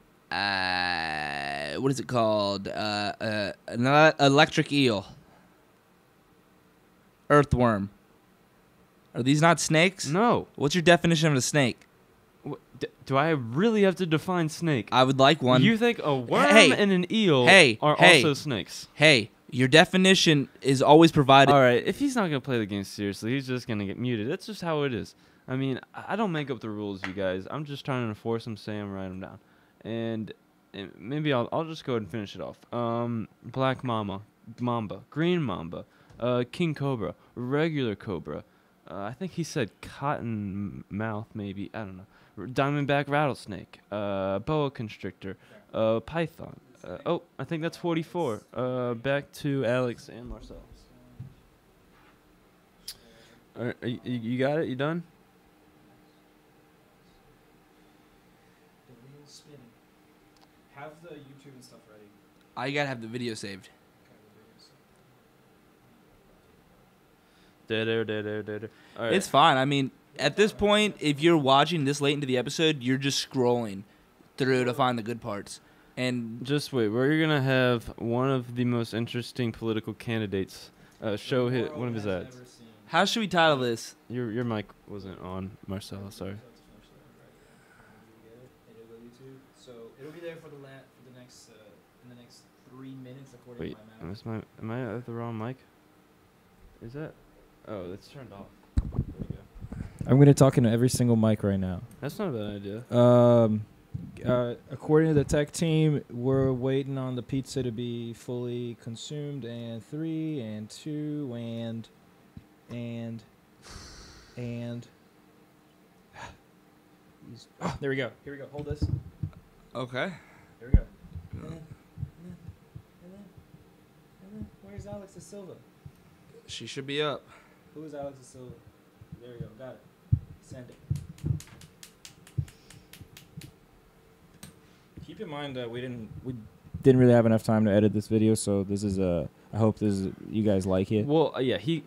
What is it called? An electric eel. Earthworm. Are these not snakes? No. What's your definition of a snake? Do I really have to define snake? I would like one. You think a worm Hey. and an eel Hey. are Hey. also snakes? Hey, your definition is always provided. All right, if he's not going to play the game seriously, he's just going to get muted. That's just how it is. I mean, I don't make up the rules, you guys. I'm just trying to enforce them, say them, write them down. And maybe I'll just go ahead and finish it off. Black mamba, green mamba, king cobra, regular cobra. I think he said cotton mouth, maybe. I don't know. Diamondback rattlesnake, boa constrictor, python. Oh, I think that's 44. Back to Alex and Marcel. All right, you got it? You done? The wheel's spinning. Have the YouTube and stuff ready. I gotta have the video saved. There. All right. It's fine. I mean, at this point, if you're watching this late into the episode, you're just scrolling through to find the good parts. And Just wait. We're gonna have one of the most interesting political candidates show one of his ads. how should we title this? Your mic wasn't on, Marcel. Sorry. So it'll be there for the next in the next 3 minutes according Wait, to my map. am I at the wrong mic? Is that? Oh, it's turned off. There we go. I'm gonna talk into every single mic right now. That's not a bad idea. According to the tech team, we're waiting on the pizza to be fully consumed. And 3 and 2 and. Oh, there we go. Here we go. Hold this. Okay. Here we go. Where's Alex da Silva? She should be up. Who is Alex da Silva? There we go. Got it. Send it. Keep in mind that we didn't really have enough time to edit this video, so this is I hope you guys like it. Well, yeah, he's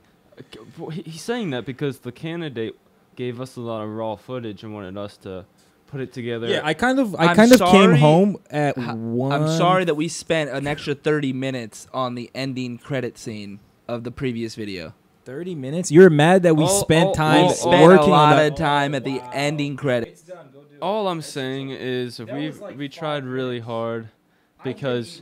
saying that because the candidate gave us a lot of raw footage and wanted us to put it together. Yeah, I kind of I'm came sorry. home at 1. I'm sorry that we spent an extra 30 minutes on the ending credit scene of the previous video. 30 minutes. You're mad that we spent time We spent working a lot on of time at the ending credits. It's done. Go do it. All I'm saying is we tried really hard because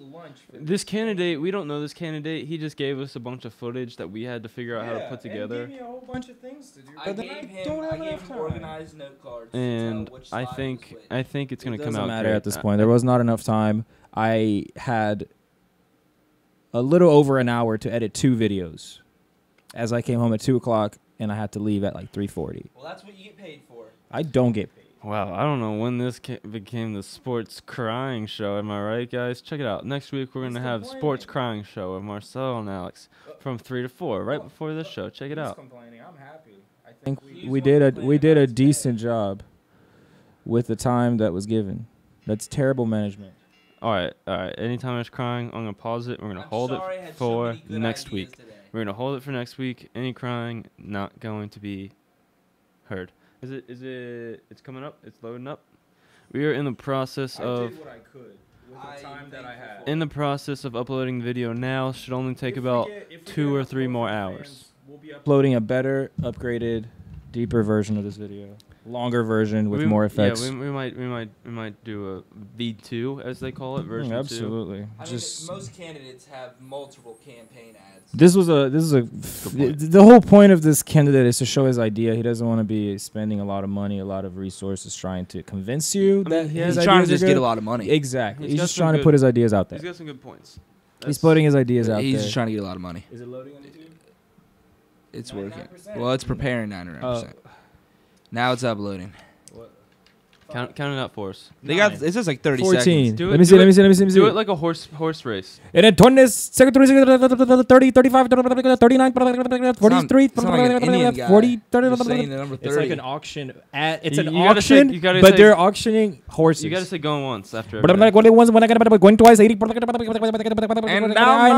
this candidate, we don't know this candidate. He just gave us a bunch of footage that we had to figure out how to put together. And gave me a whole bunch of things to do. I But then gave I don't have him enough time. organized note cards to And tell which I slide was think which. it's gonna It come doesn't out matter great. at this point. There was not enough time. I had a little over an hour to edit 2 videos, as I came home at 2:00 and I had to leave at like 3:40. Well, that's what you get paid for. I don't get paid. Wow, I don't know when this became the sports crying show. Am I right, guys? Check it out. Next week we're gonna have sports crying show with Marcel and Alex from 3 to 4, right before this show. Check it out. Complaining. I'm happy. I think we did a decent job with the time that was given. That's terrible management. All right. Anytime there's crying, I'm gonna pause it. We're gonna hold it for next week. We're gonna hold it for next week. Any crying not going to be heard. Is it? It's coming up. It's loading up. We are in the process of. I did what I could with the time that I had. In the process of uploading the video now. Should only take about 2 or 3 more hours. We'll be uploading a better, upgraded, deeper version of this video. Longer version with more effects. Yeah, we might do a V2 as they call it, version 2. Absolutely. I mean, most candidates have multiple campaign ads. This is the whole point of this candidate is to show his idea. He doesn't want to be spending a lot of money, a lot of resources trying to convince you that his He's trying to ideas are just good. get a lot of money. Exactly. He's got just some trying to good- put his ideas out there. He's got some good points. He's putting his ideas out He's there. just trying to get a lot of money. Is it loading on YouTube? It's working. 99%. Well, it's preparing 99%. Now it's uploading. Count it out for us. They got it says like 30 14. seconds. Do Let me see. Do it like a horse race. And then 20, second 30, 35, 39, 43, Sound like an Indian guy 40, just saying the number 30. It's like an auction. It's You an gotta say- auction, you gotta but say- they're auctioning horses. You gotta say going once after. But I'm everything. like, when it was when I got going twice, 80. And down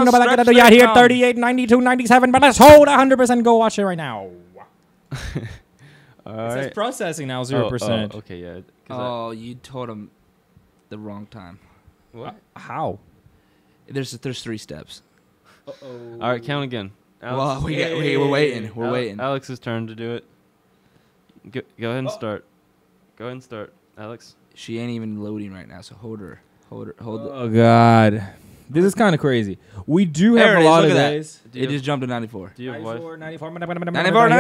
the stretch Yeah, they here come. 38, 92, 97. But let's hold 100%. Go watch it right now. All It says right. processing now 0%. Oh, okay, yeah. 'cause Oh, you told him the wrong time. what? How? There's 3 steps. All right, count again. Well, we're waiting. We're waiting. Alex's turn to do it. Go ahead and start. Go ahead and start, Alex. She ain't even loading right now, so hold her. Hold the. Oh, God. This is kind of crazy. We do There have it a is, lot look of at that. days. It just jumped to 94. Do you have a wife? 94, 95, 95 in the back, 95 in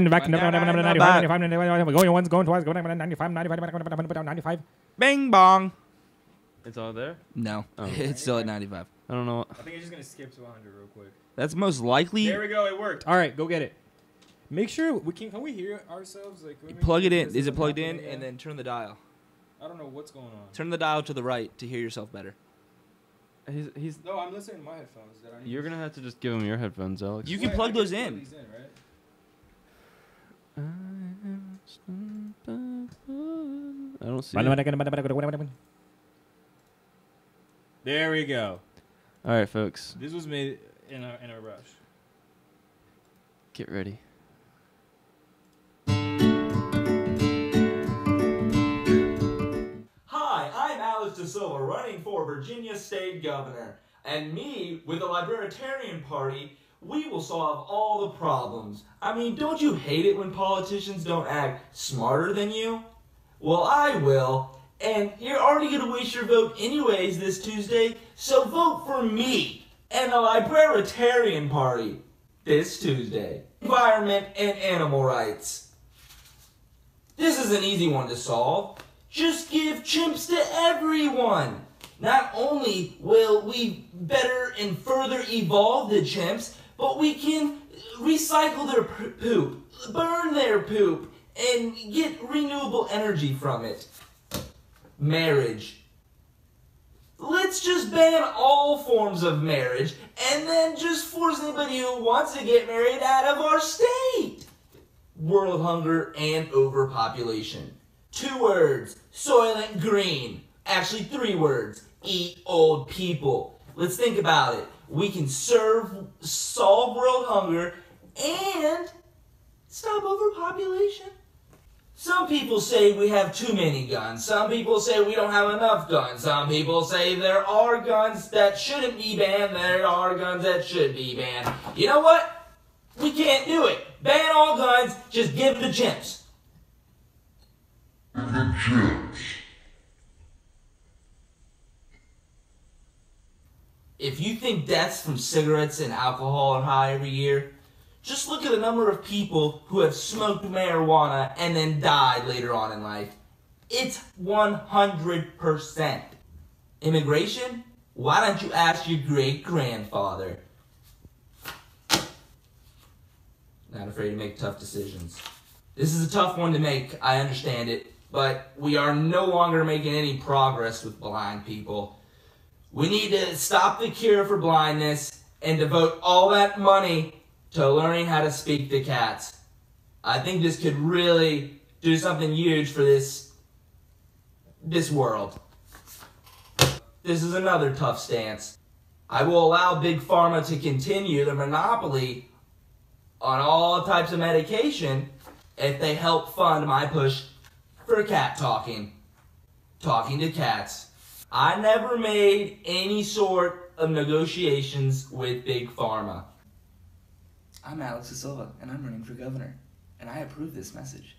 the back, 95, going once, going twice, going 95, 95. Bing bong. It's all there. No, Oh. it's still at 95. I don't know. I think I'm just going to skip to 100 real quick. That's most likely. There we go, it worked. All right, go get it. Make sure, can we hear ourselves? Like, Plug it in. Is it plugged in? And then turn the dial. I don't know what's going on. Turn the dial to the right to hear yourself better. He's. No, I'm listening to my headphones. You're gonna have to just give him your headphones, Alex. You can plug those in. I don't see it. There we go. All right, folks, This was made in a rush. get ready. Hi, I'm Alex De Silva, running for Virginia State Governor. And me, with the Libertarian Party, we will solve all the problems. I mean, don't you hate it when politicians don't act smarter than you? Well, I will. And you're already going to waste your vote anyways this Tuesday, so vote for me and the Libertarian Party this Tuesday. Environment and animal rights. This is an easy one to solve. Just give chimps to everyone. Not only will we better and further evolve the chimps, but we can recycle their poop, burn their poop, and get renewable energy from it. Marriage. Let's just ban all forms of marriage and then just force anybody who wants to get married out of our state. World hunger and overpopulation. 2 words. Soylent Green. Actually 3 words. Eat old people. Let's think about it. We can solve world hunger and stop overpopulation. Some people say we have too many guns. Some people say we don't have enough guns. Some people say there are guns that shouldn't be banned. There are guns that should be banned. You know what? We can't do it. Ban all guns. Just give the chimps. If you think deaths from cigarettes and alcohol are high every year, just look at the number of people who have smoked marijuana and then died later on in life. It's 100%. Immigration? Why don't you ask your great-grandfather? Not afraid to make tough decisions. This is a tough one to make, I understand it, but we are no longer making any progress with blind people. We need to stop the cure for blindness and devote all that money to learning how to speak to cats. I think this could really do something huge for this world. This is another tough stance. I will allow Big Pharma to continue their monopoly on all types of medication if they help fund my push for cat talking to cats. I never made any sort of negotiations with Big Pharma. I'm Alex De Silva, and I'm running for governor, and I approve this message.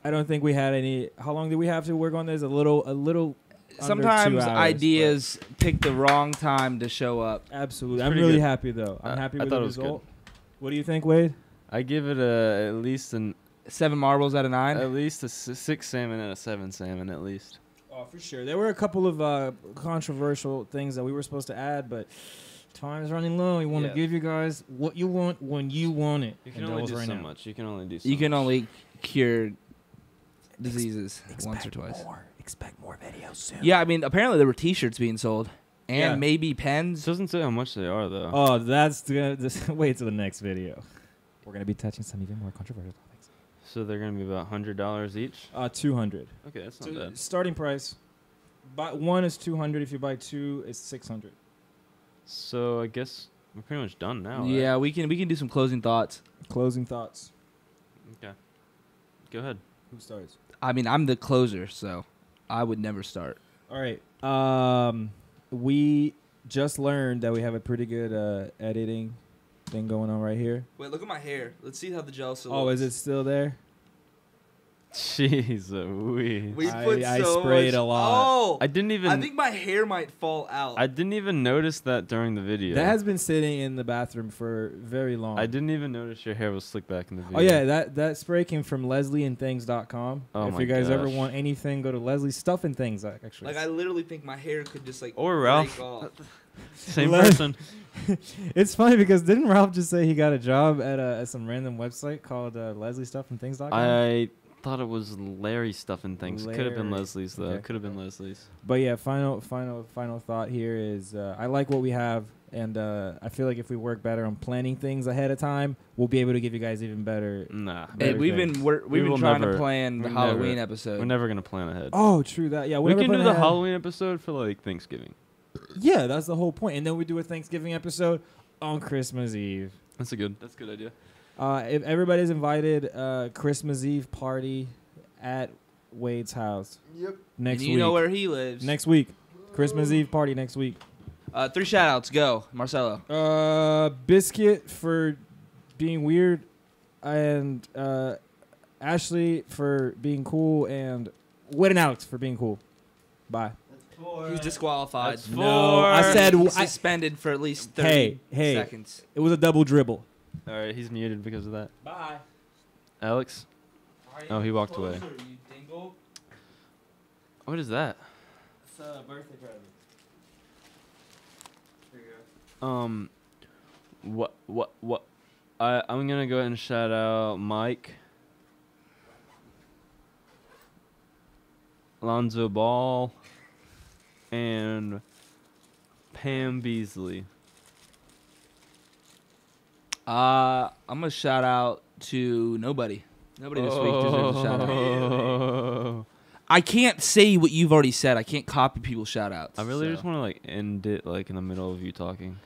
I don't think we had any. How long did we have to work on this? A little. Sometimes under 2 hours, ideas pick the wrong time to show up. Absolutely. It's I'm pretty really good. happy though. I'm happy I with thought the it was result. What do you think, Wade? I give it at least a 7 marbles out of 9. 6 salmon and a 7 salmon at least. Oh, for sure. There were a couple of controversial things that we were supposed to add, but time's running low. We want to give you guys what you want when you want it. You can And only that do was so right now. much. You can only do so You can much. only cure diseases once or twice. Expect more videos soon. Yeah, I mean, apparently there were T-shirts being sold, and Yeah. maybe It pens. doesn't say how much they are though. Oh, that's just wait till the next video. We're gonna be touching some even more controversial topics. So they're gonna be about $100 each. 200. Okay, that's not So bad. starting price. Buy one is 200. If you buy 2, it's 600. So I guess we're pretty much done now. right? Yeah, we can do some closing thoughts. Closing thoughts. Okay. Go ahead. Who starts? I mean, I'm the closer, so I would never start. All right. We just learned that we have a pretty good editing thing going on right here. Wait, look at my hair. Let's see how the gel still Oh, is it still there? Jeez, We I- put I so sprayed much- a lot. Oh, I didn't even. I think my hair might fall out. I didn't even notice that during the video. That has been sitting in the bathroom for very long. I didn't even notice your hair was slicked back in the video. Oh yeah, that spray came from LeslieandThings.com. Oh if my you guys ever gosh. want anything, go to Leslie Stuff and Things. Actually, like I literally think my hair could just like Or break Ralph. off. Same Le- person. it's funny because didn't Ralph just say he got a job at some random website called Leslie Stuff and Things.com? I thought it was Larry Stuff and Things. Could have been Larry. Leslie's though. Okay. Could have been Leslie's. But yeah, final thought here is I like what we have, and I feel like if we work better on planning things ahead of time, we'll be able to give you guys even better. Nah. Hey, better we've things. been We we've been will trying never- to plan the we're Halloween never- episode. We're never gonna plan ahead. Oh, true that. Yeah, we we'll can never do the plan ahead. Halloween episode for like Thanksgiving. Yeah, that's the whole point. And then we do a Thanksgiving episode on Christmas Eve. That's a good idea. If everybody's invited, Christmas Eve party at Wade's house. Yep. Next and you week. know where he lives. Next week. Christmas Eve party next week. 3 shout outs. Go, Marcelo. Biscuit for being weird, and Ashley for being cool, and Wade and Alex for being cool. Bye. He's disqualified. That's No, I four. said He's I, suspended for at least 30 Hey. seconds. it was a double dribble. All right, he's muted because of that. Bye. Alex, Oh, he walked away. You dingle. what is that? It's a birthday present. Here you go. What? I'm gonna go ahead and shout out Mike, Lonzo Ball, and Pam Beasley. I'm gonna shout out to nobody. Nobody this week deserves a shout out. Oh. I can't say what you've already said. I can't copy people's shout outs. I really just want to like end it like in the middle of you talking.